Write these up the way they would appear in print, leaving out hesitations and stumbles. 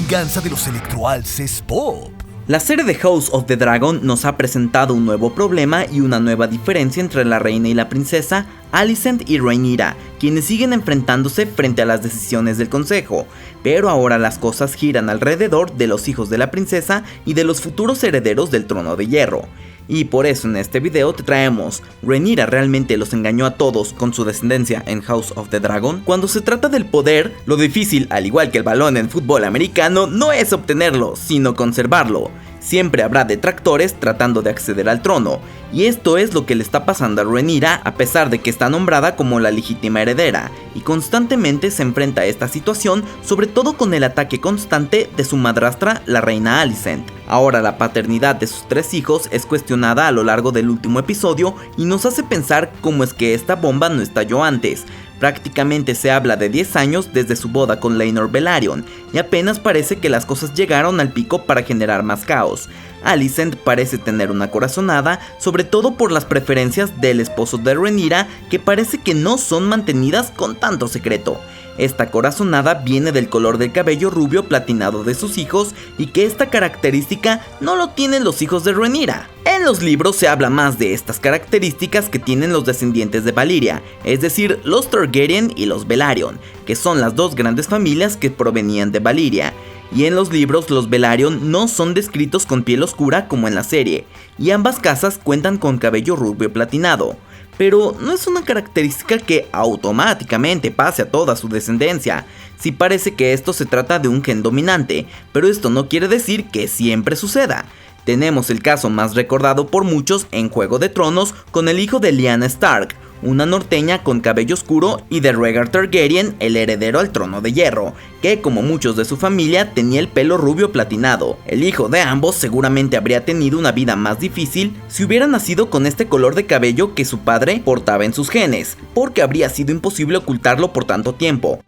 venganza de los electroalces pop. La serie de House of the Dragon nos ha presentado un nuevo problema y una nueva diferencia entre la reina y la princesa, Alicent y Rhaenyra, quienes siguen enfrentándose frente a las decisiones del consejo, pero ahora las cosas giran alrededor de los hijos de la princesa y de los futuros herederos del trono de hierro. Y por eso en este video te traemos, ¿Rhaenyra realmente los engañó a todos con su descendencia en House of the Dragon? Cuando se trata del poder, lo difícil, al igual que el balón en fútbol americano, no es obtenerlo, sino conservarlo. Siempre habrá detractores tratando de acceder al trono, y esto es lo que le está pasando a Rhaenyra a pesar de que está nombrada como la legítima heredera, y constantemente se enfrenta a esta situación, sobre todo con el ataque constante de su madrastra, la reina Alicent. Ahora la paternidad de sus 3 hijos es cuestionada a lo largo del último episodio y nos hace pensar cómo es que esta bomba no estalló antes. Prácticamente se habla de 10 años desde su boda con Laenor Velaryon, y apenas parece que las cosas llegaron al pico para generar más caos. Alicent parece tener una corazonada, sobre todo por las preferencias del esposo de Rhaenyra, que parece que no son mantenidas con tanto secreto. Esta corazonada viene del color del cabello rubio platinado de sus hijos, y que esta característica no lo tienen los hijos de Rhaenyra. En los libros se habla más de estas características que tienen los descendientes de Valyria, es decir, los Targaryen y los Velaryon, que son las 2 grandes familias que provenían de Valyria. Y en los libros los Velaryon no son descritos con piel oscura como en la serie, y ambas casas cuentan con cabello rubio platinado. Pero no es una característica que automáticamente pase a toda su descendencia. Sí parece que esto se trata de un gen dominante, pero esto no quiere decir que siempre suceda. Tenemos el caso más recordado por muchos en Juego de Tronos con el hijo de Lyanna Stark, una norteña con cabello oscuro, y de Rhaegar Targaryen, el heredero al trono de hierro, que como muchos de su familia tenía el pelo rubio platinado. El hijo de ambos seguramente habría tenido una vida más difícil si hubiera nacido con este color de cabello que su padre portaba en sus genes, porque habría sido imposible ocultarlo por tanto tiempo.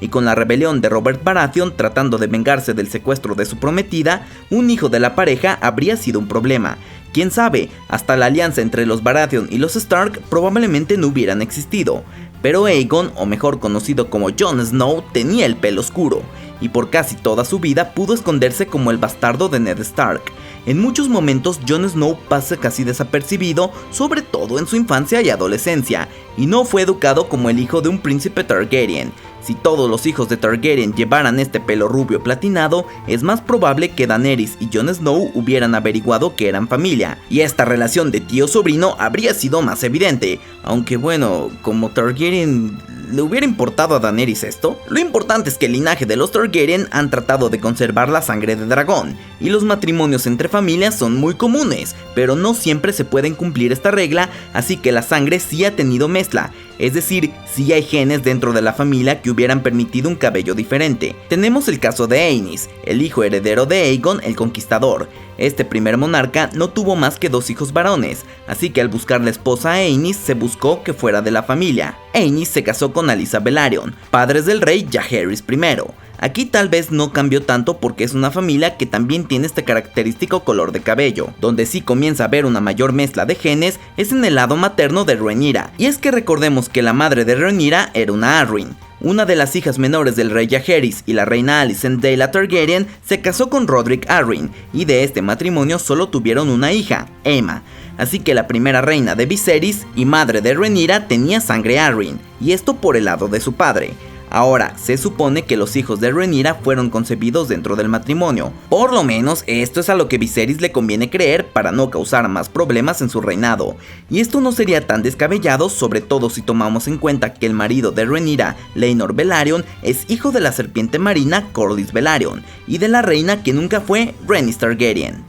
Y con la rebelión de Robert Baratheon tratando de vengarse del secuestro de su prometida, un hijo de la pareja habría sido un problema. Quién sabe, hasta la alianza entre los Baratheon y los Stark probablemente no hubieran existido. Pero Aegon, o mejor conocido como Jon Snow, tenía el pelo oscuro, y por casi toda su vida pudo esconderse como el bastardo de Ned Stark. En muchos momentos Jon Snow pasa casi desapercibido, sobre todo en su infancia y adolescencia, y no fue educado como el hijo de un príncipe Targaryen. Si todos los hijos de Targaryen llevaran este pelo rubio platinado, es más probable que Daenerys y Jon Snow hubieran averiguado que eran familia, y esta relación de tío-sobrino habría sido más evidente, aunque bueno, como Targaryen ¿le hubiera importado a Daenerys esto? Lo importante es que el linaje de los Targaryen han tratado de conservar la sangre de dragón, y los matrimonios entre familias son muy comunes, pero no siempre se pueden cumplir esta regla, así que la sangre sí ha tenido mezcla, es decir, sí hay genes dentro de la familia que hubieran permitido un cabello diferente. Tenemos el caso de Aenys, el hijo heredero de Aegon el Conquistador. Este primer monarca no tuvo más que 2 hijos varones, así que al buscar la esposa a Aenys se buscó que fuera de la familia. Aenys se casó con Alyssa Velaryon, padres del rey Jaehaerys I. Aquí tal vez no cambió tanto porque es una familia que también tiene este característico color de cabello. Donde sí comienza a haber una mayor mezcla de genes es en el lado materno de Rhaenyra, y es que recordemos que la madre de Rhaenyra era una Arryn. Una de las hijas menores del rey Jaehaerys y la reina Alicent Daela Targaryen se casó con Roderick Arryn, y de este matrimonio solo tuvieron una hija, Aemma. Así que la primera reina de Viserys y madre de Rhaenyra tenía sangre Arryn, y esto por el lado de su padre. Ahora, se supone que los hijos de Rhaenyra fueron concebidos dentro del matrimonio. Por lo menos, esto es a lo que Viserys le conviene creer para no causar más problemas en su reinado. Y esto no sería tan descabellado, sobre todo si tomamos en cuenta que el marido de Rhaenyra, Laenor Velaryon, es hijo de la serpiente marina Corlys Velaryon, y de la reina que nunca fue, Rhaenys Targaryen.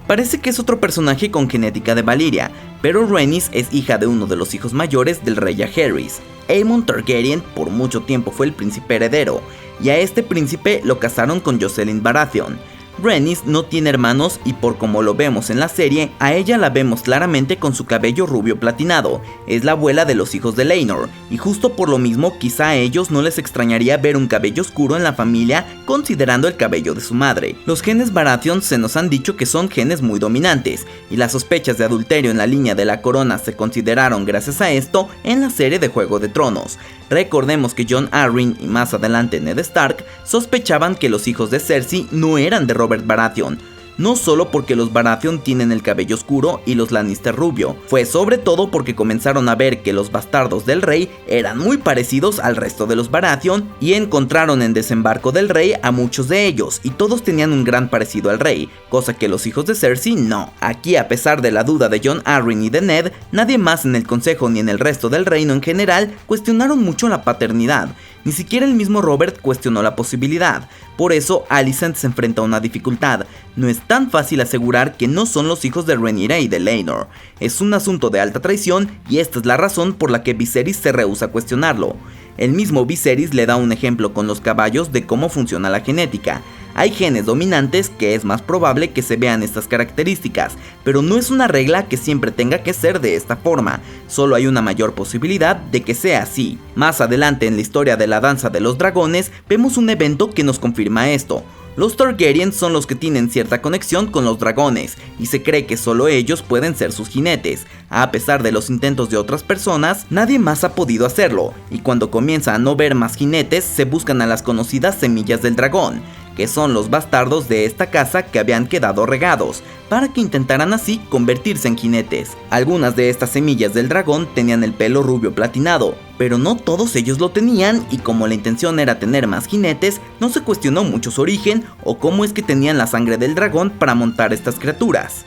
Parece que es otro personaje con genética de Valyria, pero Rhaenys es hija de uno de los hijos mayores del rey Jaehaerys. Aemon Targaryen por mucho tiempo fue el príncipe heredero, y a este príncipe lo casaron con Jocelyn Baratheon. Rhaenys no tiene hermanos y por como lo vemos en la serie, a ella la vemos claramente con su cabello rubio platinado. Es la abuela de los hijos de Laenor, y justo por lo mismo quizá a ellos no les extrañaría ver un cabello oscuro en la familia considerando el cabello de su madre. Los genes Baratheon se nos han dicho que son genes muy dominantes, y las sospechas de adulterio en la línea de la corona se consideraron gracias a esto en la serie de Juego de Tronos. Recordemos que Jon Arryn y más adelante Ned Stark sospechaban que los hijos de Cersei no eran de Robert Baratheon, no solo porque los Baratheon tienen el cabello oscuro y los Lannister rubio, fue sobre todo porque comenzaron a ver que los bastardos del rey eran muy parecidos al resto de los Baratheon y encontraron en Desembarco del Rey a muchos de ellos y todos tenían un gran parecido al rey, cosa que los hijos de Cersei no. Aquí, a pesar de la duda de Jon Arryn y de Ned, nadie más en el consejo ni en el resto del reino en general cuestionaron mucho la paternidad. Ni siquiera el mismo Robert cuestionó la posibilidad. Por eso Alicent se enfrenta a una dificultad. No es tan fácil asegurar que no son los hijos de Rhaenyra y de Laenor. Es un asunto de alta traición y esta es la razón por la que Viserys se rehúsa a cuestionarlo. El mismo Viserys le da un ejemplo con los caballos de cómo funciona la genética. Hay genes dominantes que es más probable que se vean estas características, pero no es una regla que siempre tenga que ser de esta forma, solo hay una mayor posibilidad de que sea así. Más adelante en la historia de la danza de los dragones, vemos un evento que nos confirma esto. Los Targaryen son los que tienen cierta conexión con los dragones, y se cree que solo ellos pueden ser sus jinetes. A pesar de los intentos de otras personas, nadie más ha podido hacerlo, y cuando comienza a no ver más jinetes, se buscan a las conocidas semillas del dragón, que son los bastardos de esta casa que habían quedado regados, para que intentaran así convertirse en jinetes. Algunas de estas semillas del dragón tenían el pelo rubio platinado, pero no todos ellos lo tenían y como la intención era tener más jinetes, no se cuestionó mucho su origen o cómo es que tenían la sangre del dragón para montar estas criaturas.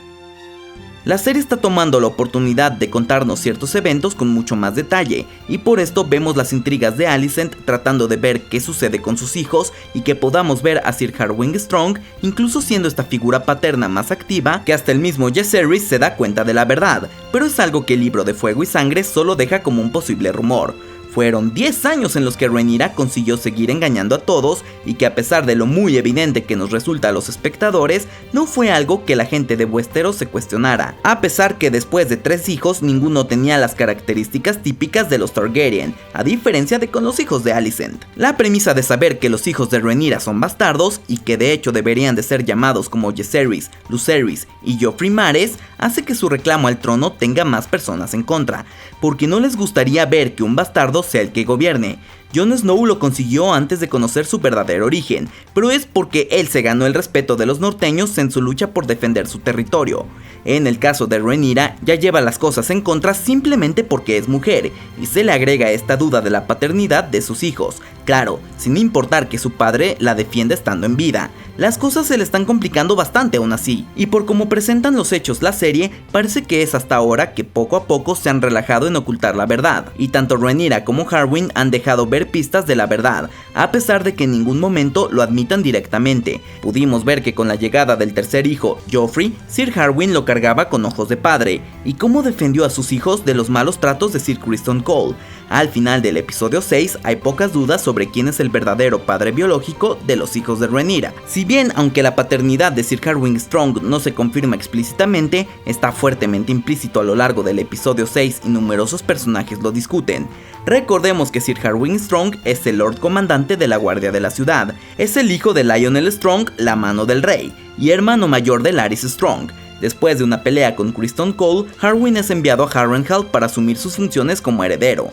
La serie está tomando la oportunidad de contarnos ciertos eventos con mucho más detalle, y por esto vemos las intrigas de Alicent tratando de ver qué sucede con sus hijos y que podamos ver a Sir Harwin Strong incluso siendo esta figura paterna más activa que hasta el mismo Jaehaerys se da cuenta de la verdad, pero es algo que el libro de Fuego y Sangre solo deja como un posible rumor. Fueron 10 años en los que Rhaenyra consiguió seguir engañando a todos y que a pesar de lo muy evidente que nos resulta a los espectadores, no fue algo que la gente de Westeros se cuestionara, a pesar que después de 3 hijos ninguno tenía las características típicas de los Targaryen, a diferencia de con los hijos de Alicent. La premisa de saber que los hijos de Rhaenyra son bastardos y que de hecho deberían de ser llamados como Jaehaerys, Lucerys y Joffrey Mares hace que su reclamo al trono tenga más personas en contra, porque no les gustaría ver que un bastardo sea el que gobierne. Jon Snow lo consiguió antes de conocer su verdadero origen, pero es porque él se ganó el respeto de los norteños en su lucha por defender su territorio. En el caso de Rhaenyra, ya lleva las cosas en contra simplemente porque es mujer, y se le agrega esta duda de la paternidad de sus hijos, claro, sin importar que su padre la defienda estando en vida. Las cosas se le están complicando bastante aún así, y por como presentan los hechos la serie, parece que es hasta ahora que poco a poco se han relajado en ocultar la verdad, y tanto Rhaenyra como Harwin han dejado ver pistas de la verdad, a pesar de que en ningún momento lo admitan directamente. Pudimos ver que con la llegada del tercer hijo, Joffrey, Sir Harwin lo cargaba con ojos de padre, y cómo defendió a sus hijos de los malos tratos de Sir Criston Cole. Al final del episodio 6 hay pocas dudas sobre quién es el verdadero padre biológico de los hijos de Rhaenyra. Si bien, aunque la paternidad de Sir Harwin Strong no se confirma explícitamente, está fuertemente implícito a lo largo del episodio 6 y numerosos personajes lo discuten. Recordemos que Sir Harwin Strong es el Lord Comandante de la Guardia de la Ciudad, es el hijo de Lionel Strong, la mano del rey, y hermano mayor de Larys Strong. Después de una pelea con Criston Cole, Harwin es enviado a Harrenhal para asumir sus funciones como heredero.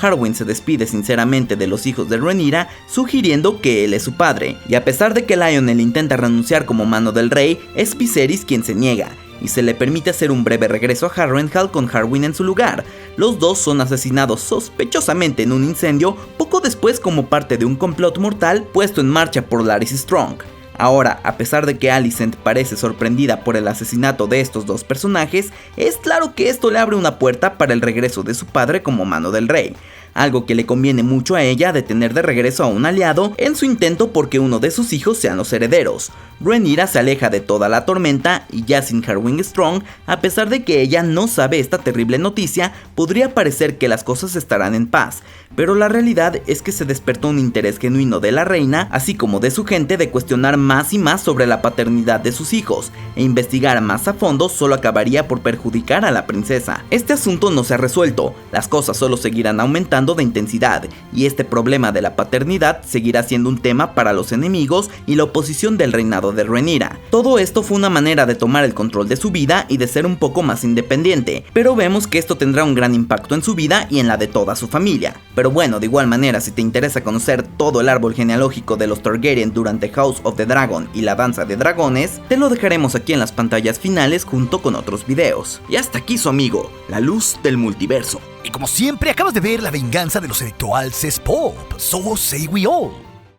Harwin se despide sinceramente de los hijos de Rhaenyra, sugiriendo que él es su padre, y a pesar de que Lionel intenta renunciar como mano del rey, es Viserys quien se niega, y se le permite hacer un breve regreso a Harrenhal con Harwin en su lugar. Los dos son asesinados sospechosamente en un incendio poco después como parte de un complot mortal puesto en marcha por Larys Strong. Ahora, a pesar de que Alicent parece sorprendida por el asesinato de estos dos personajes, es claro que esto le abre una puerta para el regreso de su padre como mano del rey, algo que le conviene mucho a ella de tener de regreso a un aliado en su intento porque uno de sus hijos sean los herederos. Rhaenyra se aleja de toda la tormenta y ya sin Harwin Strong, a pesar de que ella no sabe esta terrible noticia, podría parecer que las cosas estarán en paz, pero la realidad es que se despertó un interés genuino de la reina, así como de su gente, de cuestionar más y más sobre la paternidad de sus hijos, e investigar más a fondo solo acabaría por perjudicar a la princesa. Este asunto no se ha resuelto, las cosas solo seguirán aumentando de intensidad, y este problema de la paternidad seguirá siendo un tema para los enemigos y la oposición del reinado de Rhaenyra. Todo esto fue una manera de tomar el control de su vida y de ser un poco más independiente, pero vemos que esto tendrá un gran impacto en su vida y en la de toda su familia. Pero bueno, de igual manera, si te interesa conocer todo el árbol genealógico de los Targaryen durante House of the Dragon y la danza de dragones, te lo dejaremos aquí en las pantallas finales junto con otros videos. Y hasta aquí su amigo, la luz del multiverso. Y como siempre, acabas de ver la venganza de los Electorals es Pop. So say we all.